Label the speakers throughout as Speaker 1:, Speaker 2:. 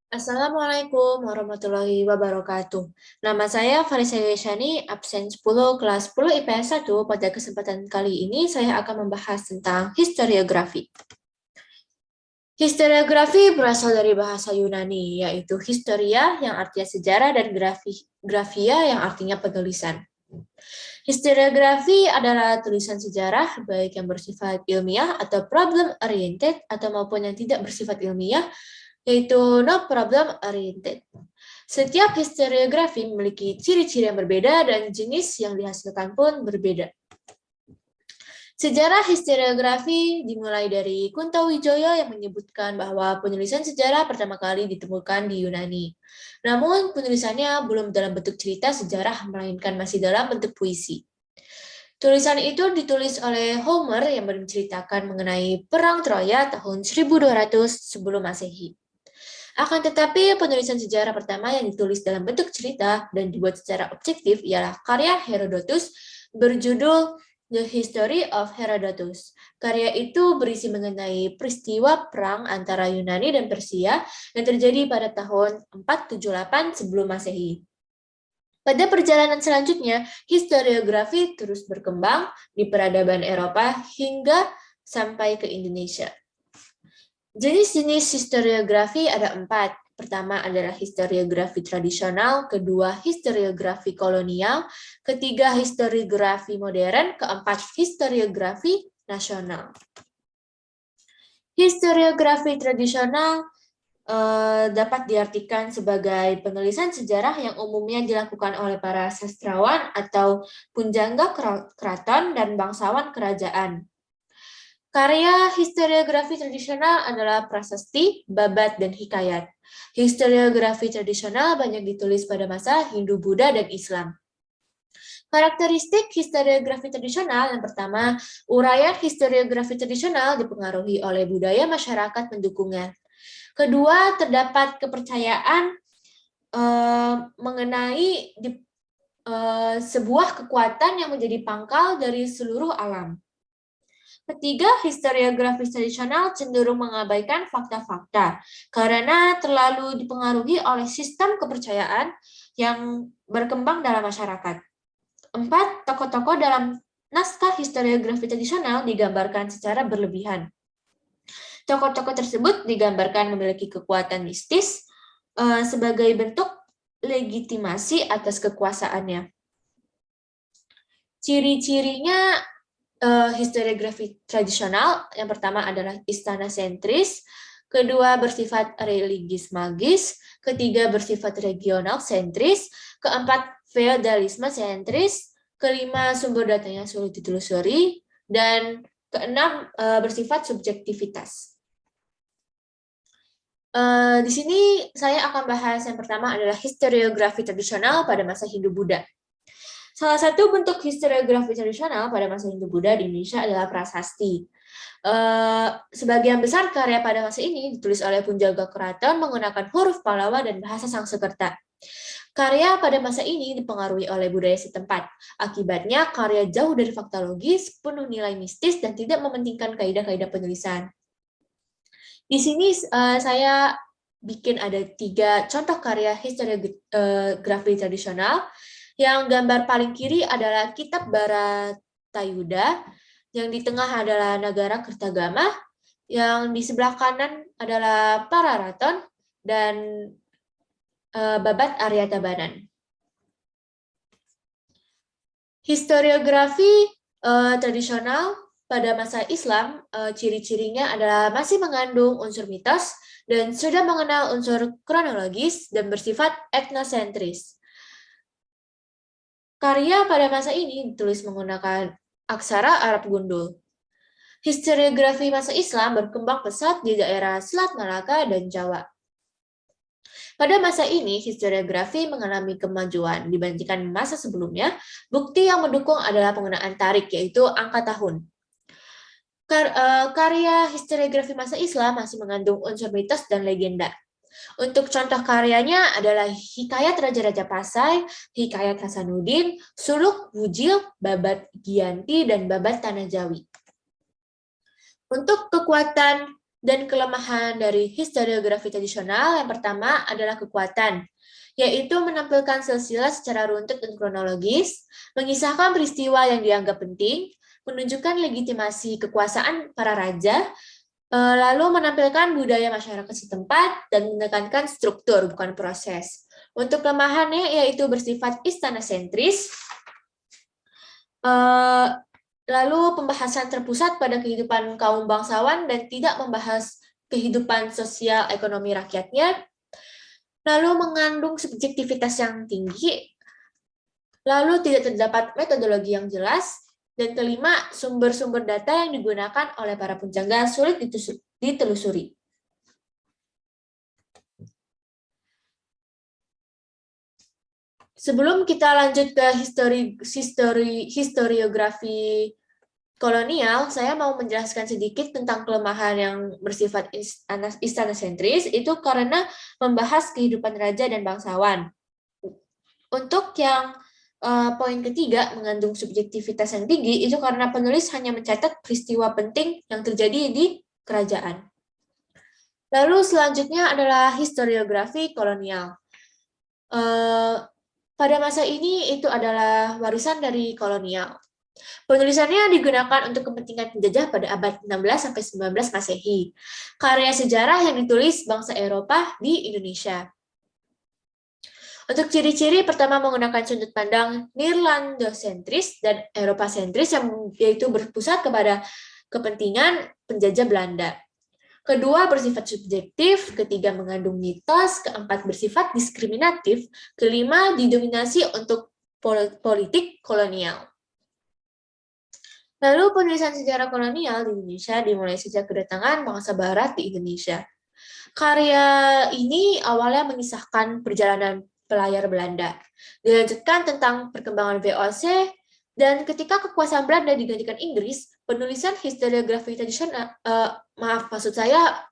Speaker 1: Assalamualaikum warahmatullahi wabarakatuh. Nama saya Farisa Yeshani, absen 10 kelas 10 IPS 1. Pada kesempatan kali ini saya akan membahas tentang historiografi. Historiografi berasal dari bahasa Yunani, yaitu historia yang artinya sejarah dan grafia yang artinya penulisan. Historiografi adalah tulisan sejarah baik yang bersifat ilmiah atau problem oriented atau maupun yang tidak bersifat ilmiah, yaitu no problem oriented. Setiap historiografi memiliki ciri-ciri yang berbeda dan jenis yang dihasilkan pun berbeda. Sejarah historiografi dimulai dari Kuntawijoyo yang menyebutkan bahwa penulisan sejarah pertama kali ditemukan di Yunani. Namun penulisannya belum dalam bentuk cerita sejarah, melainkan masih dalam bentuk puisi. Tulisan itu ditulis oleh Homer yang menceritakan mengenai Perang Troya tahun 1200 sebelum Masehi. Akan tetapi, penulisan sejarah pertama yang ditulis dalam bentuk cerita dan dibuat secara objektif ialah karya Herodotus berjudul The History of Herodotus. Karya itu berisi mengenai peristiwa perang antara Yunani dan Persia yang terjadi pada tahun 478 sebelum Masehi. Pada perjalanan selanjutnya, historiografi terus berkembang di peradaban Eropa hingga sampai ke Indonesia. Jenis-jenis historiografi ada 4. Pertama adalah historiografi tradisional, kedua historiografi kolonial, ketiga historiografi modern, keempat historiografi nasional. Historiografi tradisional dapat diartikan sebagai penulisan sejarah yang umumnya dilakukan oleh para sastrawan atau punjangga keraton dan bangsawan kerajaan. Karya historiografi tradisional adalah prasasti, babat, dan hikayat. Historiografi tradisional banyak ditulis pada masa Hindu, Buddha, dan Islam. Karakteristik historiografi tradisional yang pertama, uraian historiografi tradisional dipengaruhi oleh budaya masyarakat pendukungnya. Kedua, terdapat kepercayaan mengenai sebuah kekuatan yang menjadi pangkal dari seluruh alam. Ketiga, historiografi tradisional cenderung mengabaikan fakta-fakta karena terlalu dipengaruhi oleh sistem kepercayaan yang berkembang dalam masyarakat. 4. Tokoh-tokoh dalam naskah historiografi tradisional digambarkan secara berlebihan. Tokoh-tokoh tersebut digambarkan memiliki kekuatan mistis sebagai bentuk legitimasi atas kekuasaannya. Ciri-cirinya historiografi tradisional, yang pertama adalah istana sentris, kedua bersifat religis magis, ketiga bersifat regional sentris, keempat feodalisme sentris, kelima sumber datanya sulit ditelusuri, dan keenam bersifat subjektivitas. Di sini saya akan bahas yang pertama adalah historiografi tradisional pada masa Hindu-Buddha. Salah satu bentuk historiografi tradisional pada masa Hindu-Buddha di Indonesia adalah prasasti. Sebagian besar karya pada masa ini ditulis oleh penjaga keraton menggunakan huruf Pallawa dan bahasa Sanskerta. Karya pada masa ini dipengaruhi oleh budaya setempat. Akibatnya, karya jauh dari fakta logis, penuh nilai mistis, dan tidak mementingkan kaidah-kaidah penulisan. Di sini saya bikin ada 3 contoh karya historiografi tradisional. Yang gambar paling kiri adalah Kitab Bharatayuda, yang di tengah adalah Nagara Kertagama, yang di sebelah kanan adalah Pararaton, dan Babat Aryatabanan. Historiografi tradisional pada masa Islam, ciri-cirinya adalah masih mengandung unsur mitos dan sudah mengenal unsur kronologis dan bersifat etnosentris. Karya pada masa ini ditulis menggunakan aksara Arab gundul. Historiografi masa Islam berkembang pesat di daerah Selat Malaka dan Jawa. Pada masa ini, historiografi mengalami kemajuan dibandingkan masa sebelumnya. Bukti yang mendukung adalah penggunaan tarik, yaitu angka tahun. Karya historiografi masa Islam masih mengandung unsur mitos dan legenda. Untuk contoh karyanya adalah Hikayat Raja-Raja Pasai, Hikayat Hasanuddin, Suluk Wujil, Babat Giyanti, dan Babat Tanah Jawi. Untuk kekuatan Dan kelemahan dari historiografi tradisional yang pertama adalah kekuatan, yaitu menampilkan silsilah secara runtut dan kronologis, mengisahkan peristiwa yang dianggap penting, menunjukkan legitimasi kekuasaan para raja, lalu menampilkan budaya masyarakat setempat, dan menekankan struktur, bukan proses. Untuk kelemahannya yaitu bersifat istana sentris, lalu pembahasan terpusat pada kehidupan kaum bangsawan dan tidak membahas kehidupan sosial ekonomi rakyatnya, lalu mengandung subjektivitas yang tinggi, lalu tidak terdapat metodologi yang jelas, dan kelima, sumber-sumber data yang digunakan oleh para penjaga sulit ditelusuri. Sebelum kita lanjut ke historiografi kolonial, saya mau menjelaskan sedikit tentang kelemahan yang bersifat istana sentris, itu karena membahas kehidupan raja dan bangsawan. Untuk yang poin ketiga, mengandung subjektivitas yang tinggi, itu karena penulis hanya mencatat peristiwa penting yang terjadi di kerajaan. Lalu selanjutnya adalah historiografi kolonial. Pada masa ini itu adalah warisan dari kolonial. Penulisannya digunakan untuk kepentingan penjajah pada abad 16 sampai 19 Masehi. Karya sejarah yang ditulis bangsa Eropa di Indonesia. Untuk ciri-ciri pertama menggunakan sudut pandang Nederlandosentris dan Eropa-sentris yang yaitu berpusat kepada kepentingan penjajah Belanda. Kedua, bersifat subjektif. Ketiga, mengandung mitos. Keempat, bersifat diskriminatif. Kelima, didominasi untuk politik kolonial. Lalu, penulisan sejarah kolonial di Indonesia dimulai sejak kedatangan bangsa Barat di Indonesia. Karya ini awalnya mengisahkan perjalanan pelayar Belanda. Dilanjutkan tentang perkembangan VOC, dan ketika kekuasaan Belanda digantikan Inggris, penulisan historiografi tradisional,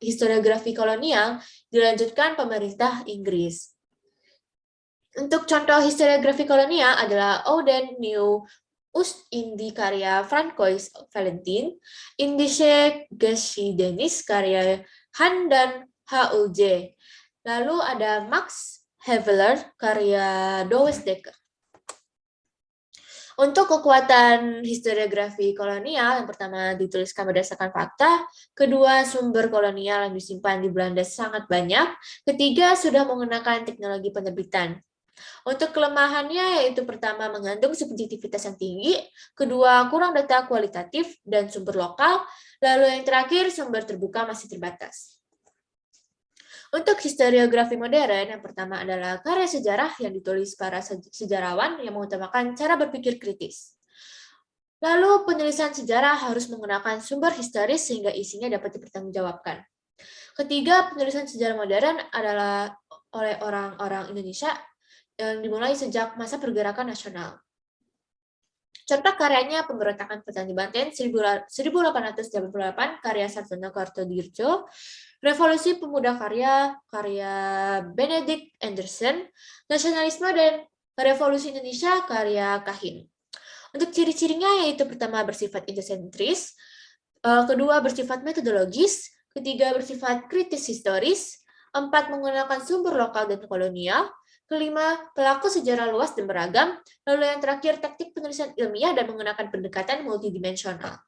Speaker 1: historiografi kolonial dilanjutkan pemerintah Inggris. Untuk contoh historiografi kolonial adalah Ouden Nieuw Oost-Indie karya Francois Valentin, Indische Geschiedenis karya Han dan HUJ. Lalu ada Max Havelaar karya Douwe Dekker. Untuk kekuatan historiografi kolonial, yang pertama dituliskan berdasarkan fakta, kedua sumber kolonial yang disimpan di Belanda sangat banyak, ketiga sudah menggunakan teknologi penerbitan. Untuk kelemahannya yaitu pertama mengandung subjektivitas yang tinggi, kedua kurang data kualitatif dan sumber lokal, lalu yang terakhir sumber terbuka masih terbatas. Untuk historiografi modern, yang pertama adalah karya sejarah yang ditulis para sejarawan yang mengutamakan cara berpikir kritis. Lalu penulisan sejarah harus menggunakan sumber historis sehingga isinya dapat dipertanggungjawabkan. Ketiga, penulisan sejarah modern adalah oleh orang-orang Indonesia yang dimulai sejak masa pergerakan nasional. Contoh karyanya Pemberontakan Petani Banten 1888 karya Sartono Kartodirjo, Revolusi Pemuda karya Benedict Anderson, Nasionalisme dan Revolusi Indonesia karya Kahin. Untuk ciri-cirinya yaitu pertama bersifat indosentris, kedua bersifat metodologis, ketiga bersifat kritis historis, empat menggunakan sumber lokal dan kolonial, kelima pelaku sejarah luas dan beragam, lalu yang terakhir taktik penulisan ilmiah dan menggunakan pendekatan multidimensional.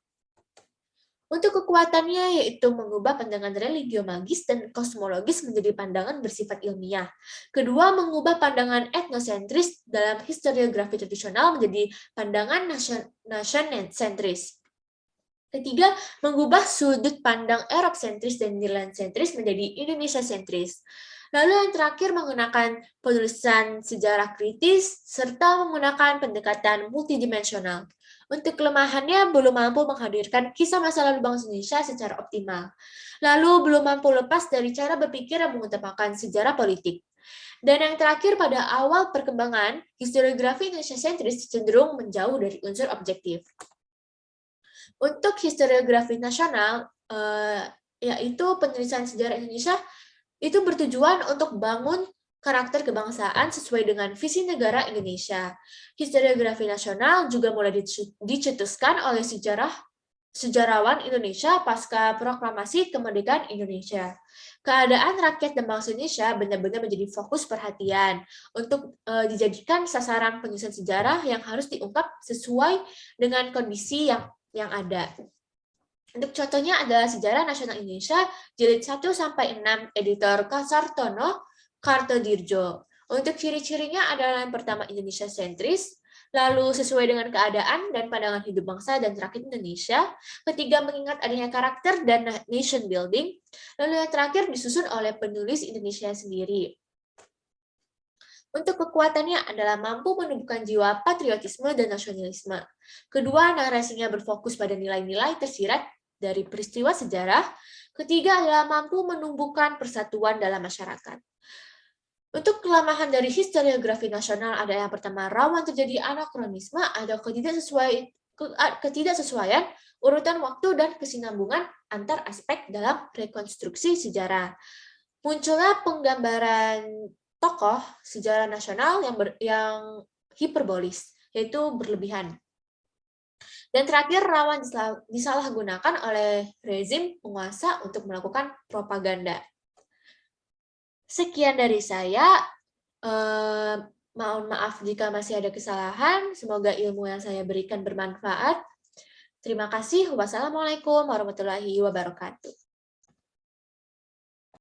Speaker 1: Untuk kekuatannya yaitu mengubah pandangan religio-magis dan kosmologis menjadi pandangan bersifat ilmiah. Kedua, mengubah pandangan etnosentris dalam historiografi tradisional menjadi pandangan nation-sentris. Ketiga, mengubah sudut pandang Eropa-sentris dan Nederland-sentris menjadi Indonesia-sentris. Lalu yang terakhir menggunakan penulisan sejarah kritis serta menggunakan pendekatan multidimensional. Untuk kelemahannya belum mampu menghadirkan kisah masa lalu bangsa Indonesia secara optimal. Lalu belum mampu lepas dari cara berpikir yang mengutamakan sejarah politik. Dan yang terakhir pada awal perkembangan, historiografi Indonesia sentris cenderung menjauh dari unsur objektif. Untuk historiografi nasional, yaitu penulisan sejarah Indonesia itu bertujuan untuk bangun karakter kebangsaan sesuai dengan visi negara Indonesia. Historiografi nasional juga mulai dicetuskan oleh sejarah sejarawan Indonesia pasca proklamasi kemerdekaan Indonesia. Keadaan rakyat dan bangsa Indonesia benar-benar menjadi fokus perhatian untuk dijadikan sasaran penyusunan sejarah yang harus diungkap sesuai dengan kondisi yang ada. Untuk contohnya adalah Sejarah Nasional Indonesia jilid 1 sampai 6 editor Kasartono Kartodirjo. Untuk ciri-cirinya adalah yang pertama Indonesia sentris, lalu sesuai dengan keadaan dan pandangan hidup bangsa dan rakyat Indonesia. Ketiga, mengingat adanya karakter dan nation building. Lalu yang terakhir disusun oleh penulis Indonesia sendiri. Untuk kekuatannya adalah mampu menumbuhkan jiwa patriotisme dan nasionalisme. Kedua, narasinya berfokus pada nilai-nilai tersirat dari peristiwa sejarah. Ketiga adalah mampu menumbuhkan persatuan dalam masyarakat. Untuk kelemahan dari historiografi nasional ada yang pertama rawan terjadi anakronisme atau ketidaksesuaian urutan waktu dan kesinambungan antar aspek dalam rekonstruksi sejarah. Munculnya penggambaran tokoh sejarah nasional yang hiperbolis, yaitu berlebihan. Dan terakhir, rawan disalahgunakan oleh rezim penguasa untuk melakukan propaganda. Sekian dari saya. Mohon maaf jika masih ada kesalahan. Semoga ilmu yang saya berikan bermanfaat. Terima kasih. Wassalamualaikum warahmatullahi wabarakatuh.